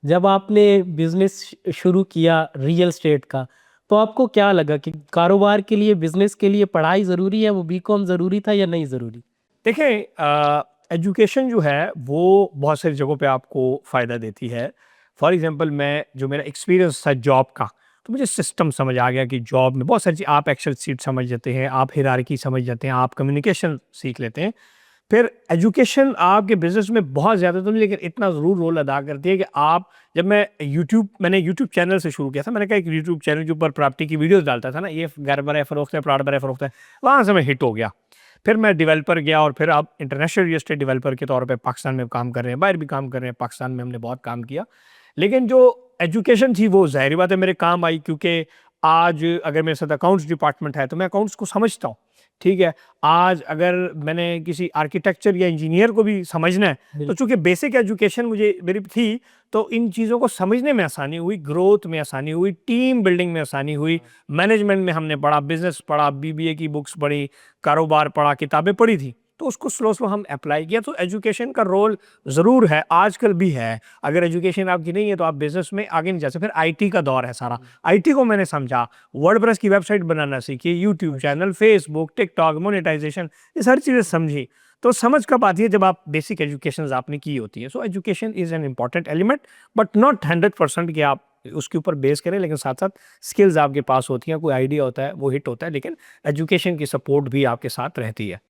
जब आपने बिजनेस शुरू किया रियल एस्टेट का, तो आपको क्या लगा कि कारोबार के लिए, बिजनेस के लिए पढ़ाई ज़रूरी है? वो बीकॉम ज़रूरी था या नहीं ज़रूरी? देखें, एजुकेशन जो है वो बहुत सारी जगहों पे आपको फ़ायदा देती है। फॉर एग्जांपल मैं जो मेरा एक्सपीरियंस था जॉब का, तो मुझे सिस्टम समझ आ गया कि जॉब में बहुत सारी चीज़ आप एक्सेल शीट समझ जाते हैं, आप हायरार्की समझ जाते हैं, आप कम्युनिकेशन सीख लेते हैं। फिर एजुकेशन आपके बिज़नेस में बहुत ज़्यादा तो नहीं, लेकिन इतना ज़रूर रोल अदा करती है कि आप जब मैंने यूट्यूब चैनल से शुरू किया था। मैंने कहा एक यूट्यूब चैनल के ऊपर प्रॉपर्टी की वीडियोज़ डालता था ना, ये घर बड़ा है, फ़रोख्त है, प्लॉट बड़ा है, फ़रोख्त है, वहाँ से मैं हिट हो गया। फिर मैं डेवलपर गया और फिर आप इंटरनेशनल रियल एस्टेट डेवलपर के तौर पे पाकिस्तान में काम कर रहे हैं, बाहर भी काम कर रहे हैं, पाकिस्तान में हमने बहुत काम किया। लेकिन जो एजुकेशन थी वो ज़ाहिर-सी बात है मेरे काम आई, क्योंकि आज अगर मेरे साथ अकाउंट्स डिपार्टमेंट है तो मैं अकाउंट्स को समझता हूँ, ठीक है? आज अगर मैंने किसी आर्किटेक्चर या इंजीनियर को भी समझना है, तो चूँकि बेसिक एजुकेशन मुझे मेरी थी, तो इन चीज़ों को समझने में आसानी हुई, ग्रोथ में आसानी हुई, टीम बिल्डिंग में आसानी हुई, मैनेजमेंट में हमने पढ़ा, बिज़नेस पढ़ा, बीबीए की बुक्स पढ़ी, कारोबार पढ़ा, किताबें पढ़ी थी, तो उसको स्लो-स्लो हम अप्लाई किया। तो एजुकेशन का रोल ज़रूर है, आजकल भी है। अगर एजुकेशन आपकी नहीं है तो आप बिज़नेस में आगे नहीं जा सकते। फिर आईटी का दौर है सारा, आईटी को मैंने समझा, वर्डप्रेस की वेबसाइट बनाना सीखी, YouTube channel, Facebook, TikTok, monetisation, ये सारी चीज़ें समझी। तो समझ कब आती है? जब आप बेसिक एजुकेशंस आपने की होती है। So education is an important element, but not 100% कि आप उसके ऊपर बेस करें, लेकिन साथ-साथ स्किल्स आपके पास होती हैं, कोई आइडिया होता है, वो हिट होता है, लेकिन एजुकेशन की सपोर्ट भी आपके साथ रहती है।